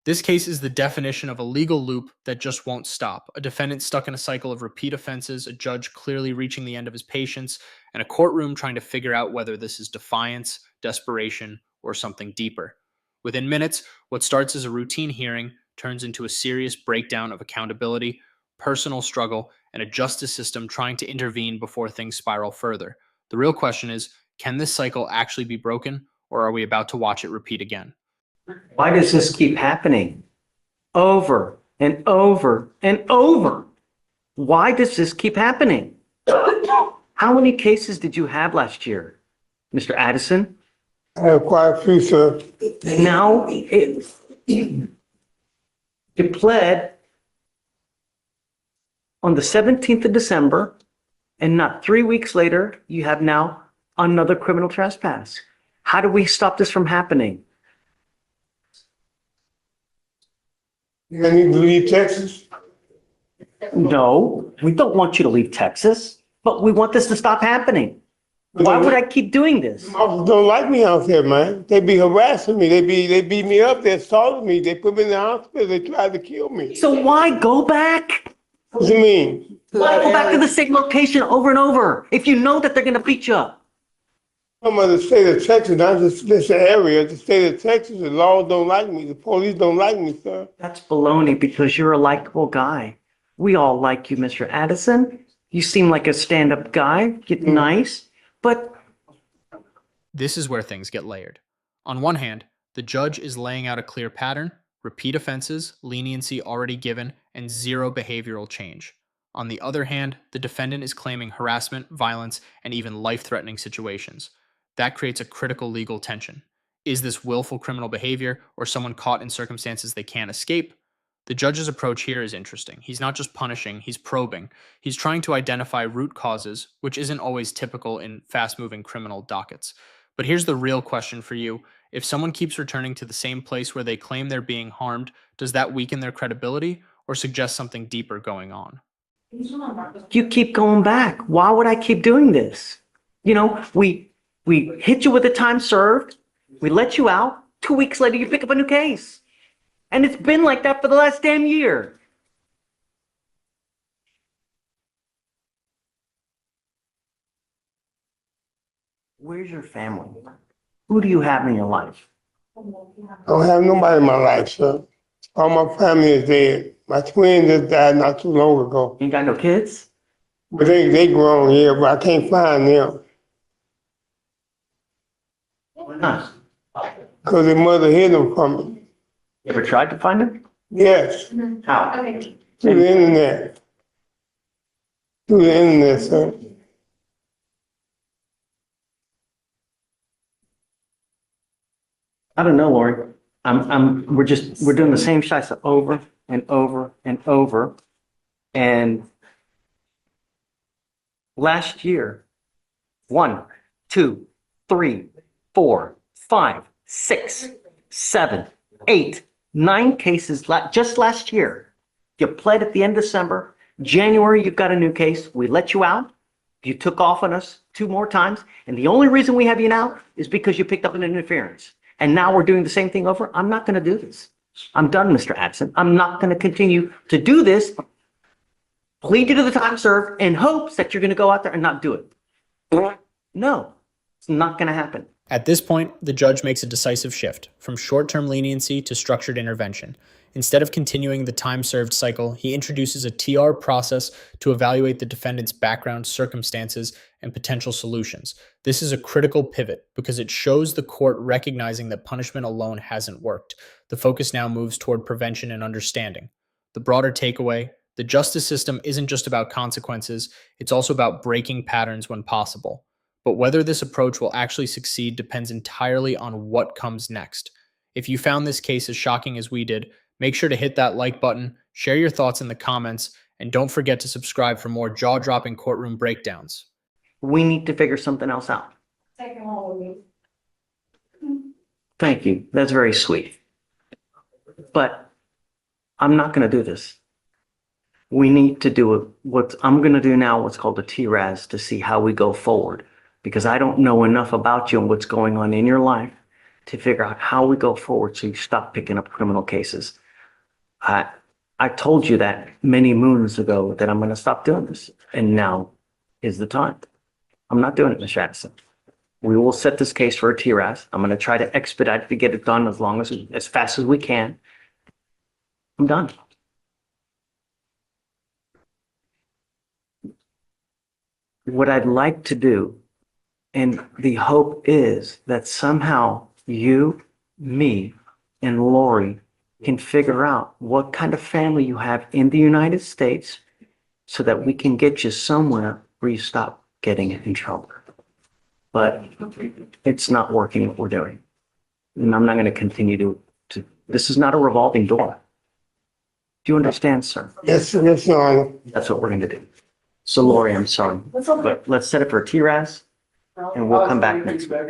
This case is the definition of a legal loop that just won't stop. A defendant stuck in a cycle of repeat offenses, a judge clearly reaching the end of his patience, and a courtroom trying to figure out whether this is defiance, desperation, or something deeper. Within minutes, what starts as a routine hearing turns into a serious breakdown of accountability, personal struggle, and a justice system trying to intervene before things spiral further. The real question is, can this cycle actually be broken, or are we about to watch it repeat again? Why does this keep happening over and over and over? Why does this keep happening? How many cases did you have last year, Mr. Addison? I have quite a few, sir. Now it pled on the 17th of December, and not 3 weeks later, you have now another criminal trespass. How do we stop this from happening? You need to leave Texas? No, we don't want you to leave Texas, but we want this to stop happening. Why would I keep doing this? Officers don't like me out there, man. They be harassing me. They beat me up. They assaulted me. They put me in the hospital. They tried to kill me. So why go back? What do you mean? Why go back to the same location over and over if you know that they're going to beat you up? I'm in the state of Texas, not just this area. The state of Texas, the laws don't like me. The police don't like me, sir. That's baloney because you're a likable guy. We all like you, Mr. Addison. You seem like a stand-up guy. You're nice, but... This is where things get layered. On one hand, the judge is laying out a clear pattern, repeat offenses, leniency already given, and zero behavioral change. On the other hand, the defendant is claiming harassment, violence, and even life-threatening situations. That creates a critical legal tension. Is this willful criminal behavior or someone caught in circumstances they can't escape? The judge's approach here is interesting. He's not just punishing, he's probing. He's trying to identify root causes, which isn't always typical in fast-moving criminal dockets. But here's the real question for you. If someone keeps returning to the same place where they claim they're being harmed, does that weaken their credibility or suggest something deeper going on? You keep going back. Why would I keep doing this? You know, we hit you with the time served. We let you out. 2 weeks later, you pick up a new case. And it's been like that for the last damn year. Where's your family? Who do you have in your life? I don't have nobody in my life, sir. All my family is dead. My twin just died not too long ago. You ain't got no kids? But they grown, yeah, but I can't find them. Why not? Because their mother hid them from me. You ever tried to find them? Yes, How? through the internet. Through the internet, sir. I don't know, Lori. We're doing the same shots over and over and over. And last year, 1, 2, 3, 4, 5, 6, 7, 8, 9 cases just last year. You pled at the end of December. January, you've got a new case. We let you out. You took off on us 2 more times. And the only reason we have you now is because you picked up an interference. And now we're doing the same thing over. I'm not going to do this. I'm done, Mr. Addison. I'm not going to continue to do this. Plead you to the time served in hopes that you're going to go out there and not do it. No, it's not going to happen. At this point, the judge makes a decisive shift from short-term leniency to structured intervention. Instead of continuing the time-served cycle, he introduces a TR process to evaluate the defendant's background, circumstances, and potential solutions. This is a critical pivot because it shows the court recognizing that punishment alone hasn't worked. The focus now moves toward prevention and understanding. The broader takeaway: the justice system isn't just about consequences, it's also about breaking patterns when possible. But whether this approach will actually succeed depends entirely on what comes next. If you found this case as shocking as we did, make sure to hit that like button, share your thoughts in the comments, and don't forget to subscribe for more jaw-dropping courtroom breakdowns. We need to figure something else out. Thank you. That's very sweet. But I'm not going to do this. We need to do what I'm going to do now, what's called a TRAS, to see how we go forward. Because I don't know enough about you and what's going on in your life to figure out how we go forward so you stop picking up criminal cases. I told you that many moons ago that I'm going to stop doing this, and now is the time. I'm not doing it, Mr. Addison. We will set this case for a TRAS. I'm going to try to expedite to get it done as fast as we can. I'm done. What I'd like to do, and the hope is that somehow you, me, and Lori can figure out what kind of family you have in the United States so that we can get you somewhere where you stop getting in trouble. But it's not working what we're doing. And I'm not going to continue to, this is not a revolving door. Do you understand, sir? Yes, Your Honor. That's what we're going to do. So Lori, I'm sorry, but let's set it for a TRAS and we'll come back next week.